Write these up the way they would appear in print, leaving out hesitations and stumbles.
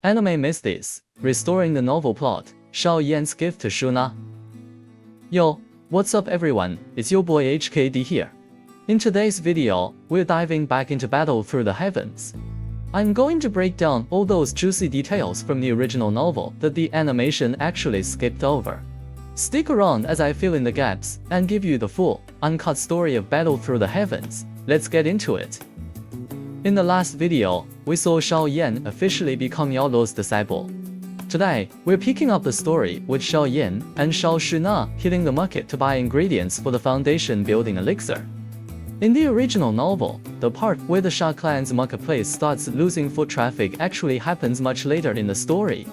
Anime Mysteries, restoring the novel plot, Xiao Yan's gift to Xun'er. Yo, what's up everyone, it's your boy HKD here. In today's video, we're diving back into Battle Through the Heavens. I'm going to break down all those juicy details from the original novel that the animation actually skipped over. Stick around as I fill in the gaps and give you the full, uncut story of Battle Through the Heavens. Let's get into it. In the last video, we saw Xiao Yan officially become Yao Luo's disciple. Today, we're picking up the story with Xiao Yan and Xiao Xun'er hitting the market to buy ingredients for the foundation building elixir. In the original novel, the part where the Sha clan's marketplace starts losing foot traffic actually happens much later in the story.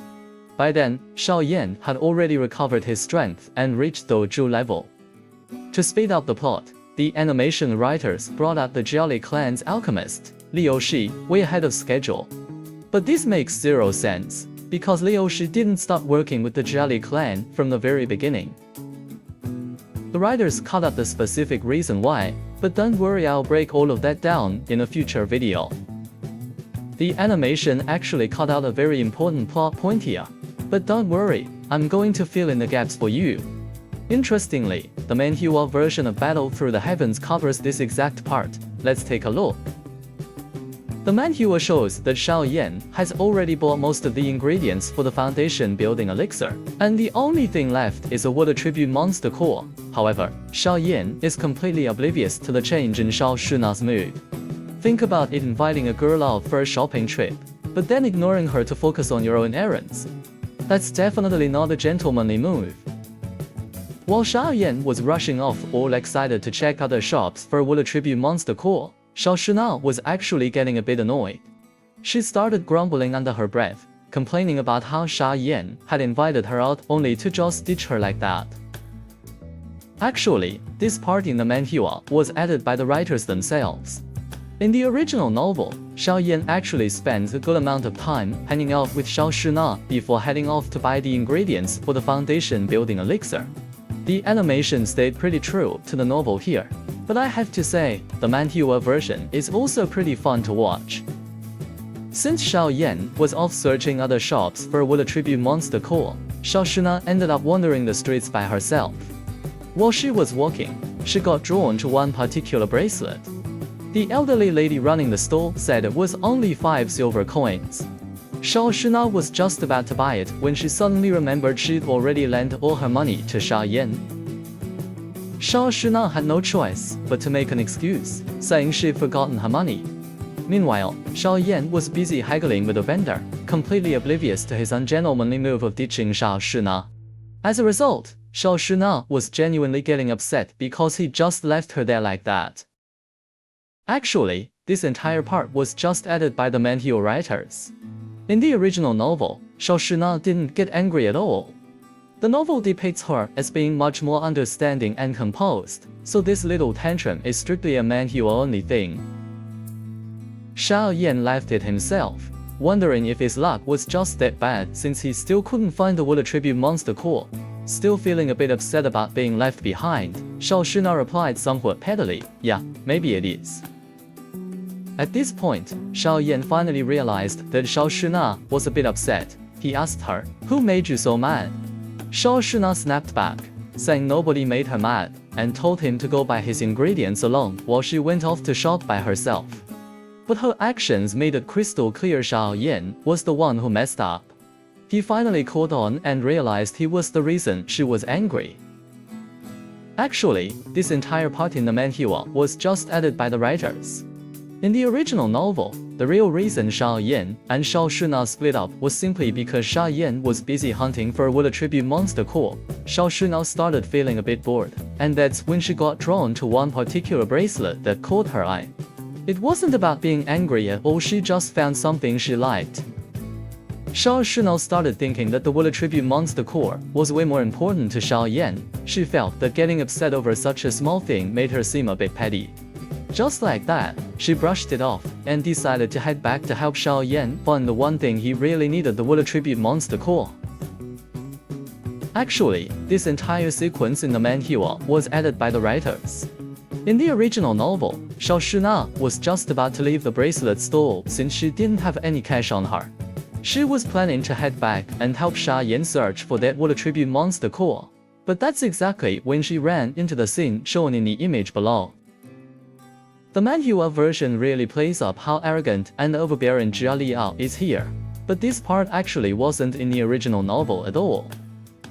By then, Xiao Yan had already recovered his strength and reached Doju level. To speed up the plot, the animation writers brought out the Jiali clan's alchemist, Liu Shi, way ahead of schedule. But this makes zero sense, because Liu Shi didn't start working with the Jiali clan from the very beginning. The writers cut out the specific reason why, but don't worry, I'll break all of that down in a future video. The animation actually cut out a very important plot point here, but don't worry, I'm going to fill in the gaps for you. Interestingly, the manhwa version of Battle Through the Heavens covers this exact part. Let's take a look. The manhwa shows that Xiao Yan has already bought most of the ingredients for the foundation building elixir, and the only thing left is a water tribute monster core. However, Xiao Yan is completely oblivious to the change in Xiao Xun'er's mood. Think about it, inviting a girl out for a shopping trip, but then ignoring her to focus on your own errands. That's definitely not a gentlemanly move. While Xiao Yan was rushing off all excited to check other shops for a water tribute monster core, Xiao Xun'er was actually getting a bit annoyed. She started grumbling under her breath, complaining about how Xiao Yan had invited her out only to just ditch her like that. Actually, this part in the manhwa was added by the writers themselves. In the original novel, Xiao Yan actually spends a good amount of time hanging out with Xiao Xun'er before heading off to buy the ingredients for the foundation building elixir. The animation stayed pretty true to the novel here, but I have to say, the manhwa version is also pretty fun to watch. Since Xiao Yan was off searching other shops for a water tribute monster core, Xiao Xun'er ended up wandering the streets by herself. While she was walking, she got drawn to one particular bracelet. The elderly lady running the store said it was only 5 silver coins. Xiao Xun'er was just about to buy it when she suddenly remembered she'd already lent all her money to Xiao Yan. Xiao Xun'er had no choice but to make an excuse, saying she'd forgotten her money. Meanwhile, Xiao Yan was busy haggling with a vendor, completely oblivious to his ungentlemanly move of ditching Xiao Xun'er. As a result, Xiao Xun'er was genuinely getting upset because he just left her there like that. Actually, this entire part was just added by the manhwa writers. In the original novel, Xiao Xun'er didn't get angry at all. The novel depicts her as being much more understanding and composed, so this little tantrum is strictly a manhwa-only thing. Xiao Yan laughed at himself, wondering if his luck was just that bad since he still couldn't find the water tribute monster core. Still feeling a bit upset about being left behind, Xiao Xun'er replied somewhat pettily, "Yeah, maybe it is." At this point, Xiao Yan finally realized that Xiao Xun'er was a bit upset. He asked her, "Who made you so mad?" Xiao Xun'er snapped back, saying nobody made her mad, and told him to go buy his ingredients alone while she went off to shop by herself. But her actions made it crystal clear Xiao Yan was the one who messed up. He finally caught on and realized he was the reason she was angry. Actually, this entire part in the manhwa was just added by the writers. In the original novel, the real reason Xiao Yan and Xiao Xun'er split up was simply because Xiao Yan was busy hunting for a water tribute monster core. Xiao Xun'er started feeling a bit bored, and that's when she got drawn to one particular bracelet that caught her eye. It wasn't about being angry at all, she just found something she liked. Xiao Xun'er started thinking that the water tribute monster core was way more important to Xiao Yan. She felt that getting upset over such a small thing made her seem a bit petty. Just like that, she brushed it off and decided to head back to help Xiao Yan find the one thing he really needed, the water tribute monster core. Actually, this entire sequence in the manhwa was added by the writers. In the original novel, Xiao Xun'er was just about to leave the bracelet store since she didn't have any cash on her. She was planning to head back and help Xiao Yan search for that water tribute monster core. But that's exactly when she ran into the scene shown in the image below. The manhua version really plays up how arrogant and overbearing Jia Liao is here, but this part actually wasn't in the original novel at all.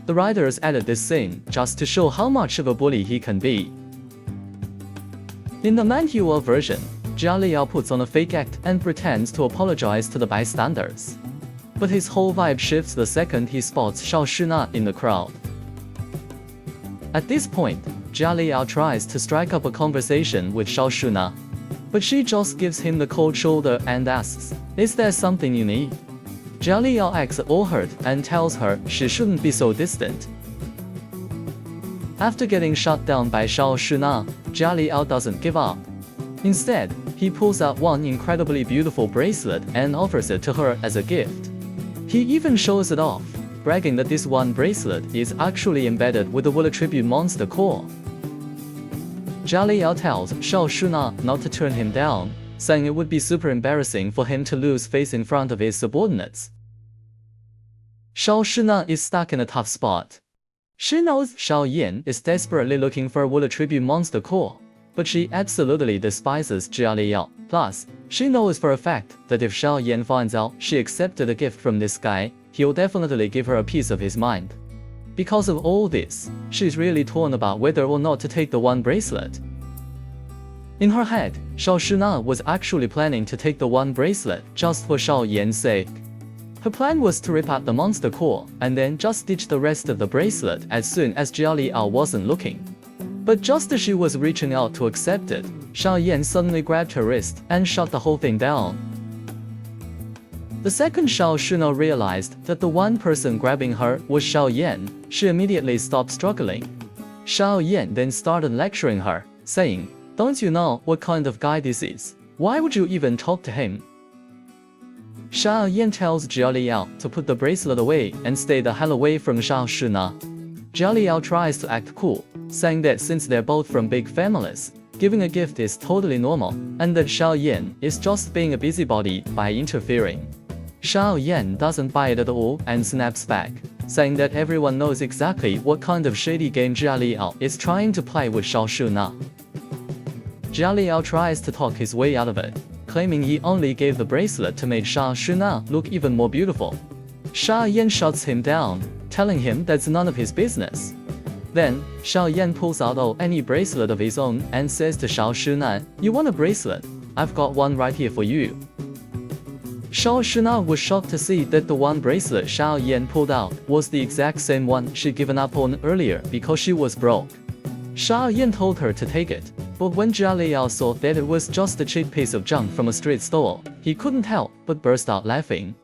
The writers added this scene just to show how much of a bully he can be. In the manhua version, Jia Liao puts on a fake act and pretends to apologize to the bystanders. But his whole vibe shifts the second he spots Xiao Xun'er in the crowd. At this point, Jia Liao tries to strike up a conversation with Xiao Xun'er, but she just gives him the cold shoulder and asks, "Is there something you need?" Jia Liao acts all hurt and tells her she shouldn't be so distant. After getting shot down by Xiao Xun'er, Jia Liao doesn't give up. Instead, he pulls out one incredibly beautiful bracelet and offers it to her as a gift. He even shows it off, bragging that this one bracelet is actually embedded with the water tribute monster core. Jia Liao tells Xiao Xun'er not to turn him down, saying it would be super embarrassing for him to lose face in front of his subordinates. Xiao Xun'er is stuck in a tough spot. She knows Xiao Yan is desperately looking for a water tribute monster core, but she absolutely despises Jia Liao. Plus, she knows for a fact that if Xiao Yan finds out she accepted a gift from this guy, he'll definitely give her a piece of his mind. Because of all this, she's really torn about whether or not to take the one bracelet. In her head, Xiao Xun'er was actually planning to take the one bracelet just for Xiao Yan's sake. Her plan was to rip out the monster core and then just stitch the rest of the bracelet as soon as Jia Liao wasn't looking. But just as she was reaching out to accept it, Xiao Yan suddenly grabbed her wrist and shut the whole thing down. The second Xiao Xun'er realized that the one person grabbing her was Xiao Yan, she immediately stopped struggling. Xiao Yan then started lecturing her, saying, "Don't you know what kind of guy this is? Why would you even talk to him?" Xiao Yan tells Jia Liao to put the bracelet away and stay the hell away from Xiao Xun'er. Jia Liao tries to act cool, saying that since they're both from big families, giving a gift is totally normal, and that Xiao Yan is just being a busybody by interfering. Xiao Yan doesn't buy it at all and snaps back, saying that everyone knows exactly what kind of shady game Jia Liao is trying to play with Xiao Xun'er. Jia Liao tries to talk his way out of it, claiming he only gave the bracelet to make Xiao Xun'er look even more beautiful. Xiao Yan shuts him down, telling him that's none of his business. Then, Xiao Yan pulls out any bracelet of his own and says to Xiao Xun'er, "You want a bracelet? I've got one right here for you." Xiao Xun'er was shocked to see that the one bracelet Xiao Yan pulled out was the exact same one she'd given up on earlier because she was broke. Xiao Yan told her to take it, but when Jia Liao saw that it was just a cheap piece of junk from a street stall, he couldn't help but burst out laughing.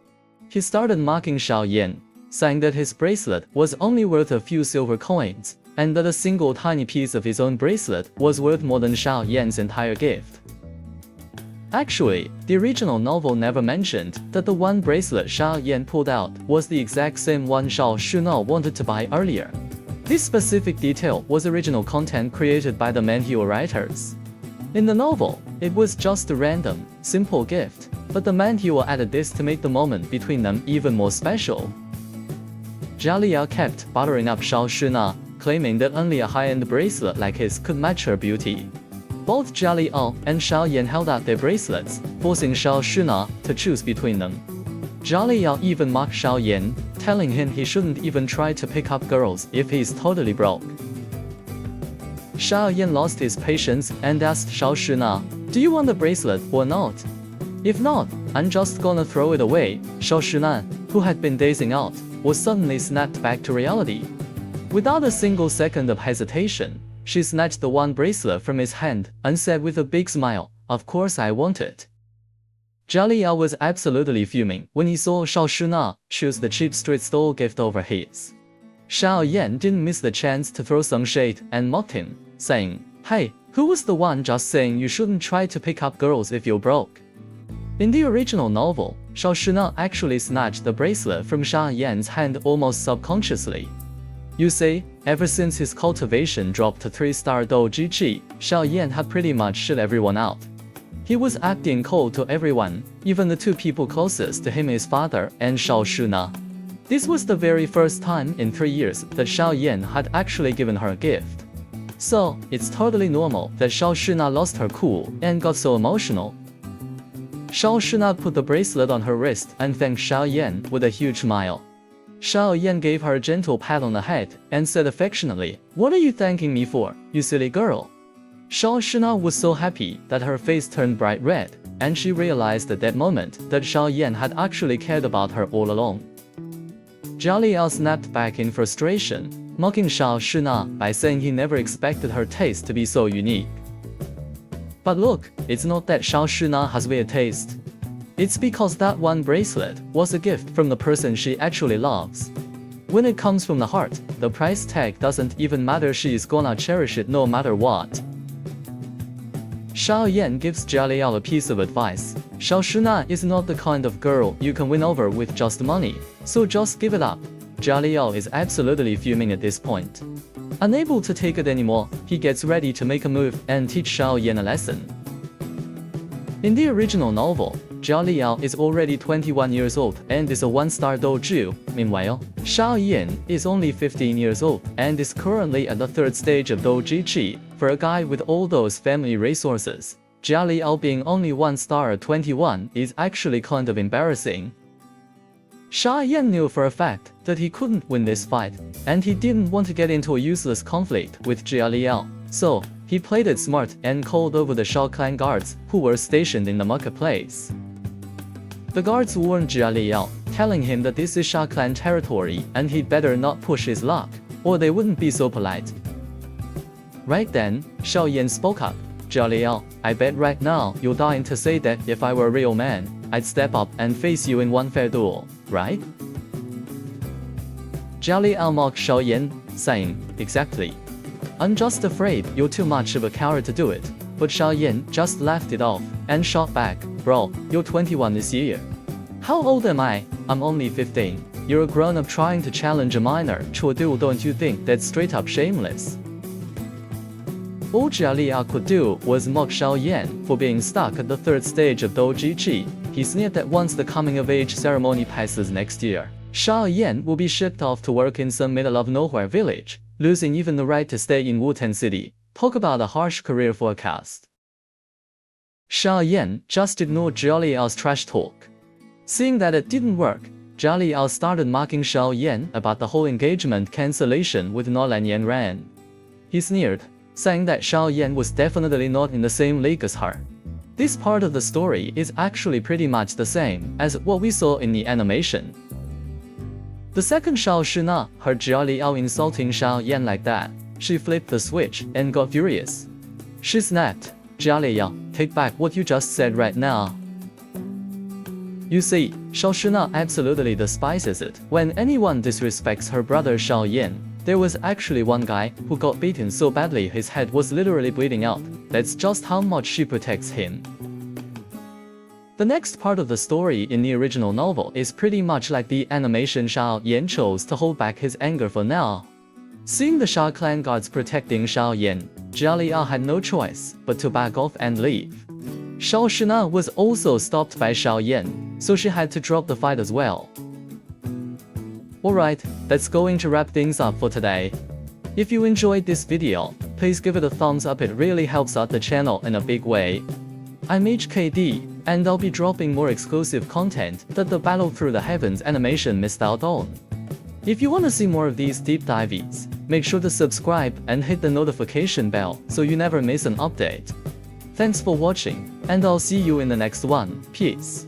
He started mocking Xiao Yan, saying that his bracelet was only worth a few silver coins, and that a single tiny piece of his own bracelet was worth more than Xiao Yan's entire gift. Actually, the original novel never mentioned that the one bracelet Xiao Yan pulled out was the exact same one Xiao Xun'er wanted to buy earlier. This specific detail was original content created by the manhua writers. In the novel, it was just a random, simple gift, but the manhua added this to make the moment between them even more special. Jia Liao kept buttering up Xiao Xun'er, claiming that only a high-end bracelet like his could match her beauty. Both Jia Liao and Xiao Yan held out their bracelets, forcing Xiao Xun'er to choose between them. Jia Liao even mocked Xiao Yan, telling him he shouldn't even try to pick up girls if he's totally broke. Xiao Yan lost his patience and asked Xiao Xun'er, "Do you want the bracelet or not? If not, I'm just gonna throw it away." Xiao Xun'er, who had been dazing out, was suddenly snapped back to reality. Without a single second of hesitation, she snatched the one bracelet from his hand and said with a big smile, "Of course I want it." Jia Liao was absolutely fuming when he saw Xiao Xun'er choose the cheap street stall gift over his. Xiao Yan didn't miss the chance to throw some shade and mocked him, saying, "Hey, who was the one just saying you shouldn't try to pick up girls if you're broke?" In the original novel, Xiao Xun'er actually snatched the bracelet from Xiao Yan's hand almost subconsciously. You see, ever since his cultivation dropped to 3-star Doji Chi, Xiao Yan had pretty much shut everyone out. He was acting cold to everyone, even the two people closest to him, his father and Xiao Xun'er. This was the very first time in 3 years that Xiao Yan had actually given her a gift. So, it's totally normal that Xiao Xun'er lost her cool and got so emotional. Xiao Xun'er put the bracelet on her wrist and thanked Xiao Yan with a huge smile. Xiao Yan gave her a gentle pat on the head and said affectionately, "What are you thanking me for, you silly girl?" Xiao Xun'er was so happy that her face turned bright red, and she realized at that moment that Xiao Yan had actually cared about her all along. Jia Liao snapped back in frustration, mocking Xiao Xun'er by saying he never expected her taste to be so unique. But look, it's not that Xiao Xun'er has weird taste. It's because that one bracelet was a gift from the person she actually loves. When it comes from the heart, the price tag doesn't even matter, she is gonna cherish it no matter what. Xiao Yan gives Jia Liao a piece of advice. Xiao Xun'er is not the kind of girl you can win over with just money, so just give it up. Jia Liao is absolutely fuming at this point. Unable to take it anymore, he gets ready to make a move and teach Xiao Yan a lesson. In the original novel, Jia Liao is already 21 years old and is a one-star doju. Meanwhile, Xiao Yan is only 15 years old and is currently at the 3rd stage of doji. For a guy with all those family resources, Jia Liao being only 1-star at 21 is actually kind of embarrassing. Xiao Yan knew for a fact that he couldn't win this fight, and he didn't want to get into a useless conflict with Jia Liao, so he played it smart and called over the Shao clan guards who were stationed in the marketplace. The guards warned Jia Liao, telling him that this is Shao clan territory and he'd better not push his luck, or they wouldn't be so polite. Right then, Xiao Yan spoke up. "Jia Liao, I bet right now you're dying to say that if I were a real man, I'd step up and face you in one fair duel, right?" Jia Liao mocked Xiao Yan, saying, "Exactly. I'm just afraid you're too much of a coward to do it." But Xiao Yan just laughed it off and shot back, "Bro, you're 21 this year. How old am I? I'm only 15. You're a grown-up trying to challenge a minor to a duel. Don't you think that's straight up shameless?" All Jia Liao could do was mock Xiao Yan for being stuck at the 3rd stage of doji. He sneered that once the coming-of-age ceremony passes next year, Xiao Yan will be shipped off to work in some middle-of-nowhere village, losing even the right to stay in Wutan City. Talk about a harsh career forecast. Xiao Yan just ignored Jia Liao's trash talk. Seeing that it didn't work, Jia Liao started mocking Xiao Yan about the whole engagement cancellation with Nolan Yanran. He sneered, saying that Xiao Yan was definitely not in the same league as her. This part of the story is actually pretty much the same as what we saw in the animation. The second Xiao Xun'er heard Jia Liao insulting Xiao Yan like that, she flipped the switch and got furious. She snapped, "Jia Liao, take back what you just said right now." You see, Xiao Xun'er absolutely despises it when anyone disrespects her brother Xiao Yan. There was actually one guy who got beaten so badly his head was literally bleeding out. That's just how much she protects him. The next part of the story in the original novel is pretty much like the animation. Xiao Yan chose to hold back his anger for now. Seeing the Shao clan guards protecting Xiao Yan, Jia Liao had no choice but to back off and leave. Xiao Xun'er was also stopped by Xiao Yan, so she had to drop the fight as well. Alright, that's going to wrap things up for today. If you enjoyed this video, please give it a thumbs up, it really helps out the channel in a big way. I'm HKD, and I'll be dropping more exclusive content that the Battle Through the Heavens animation missed out on. If you want to see more of these deep dives, make sure to subscribe and hit the notification bell so you never miss an update. Thanks for watching, and I'll see you in the next one. Peace.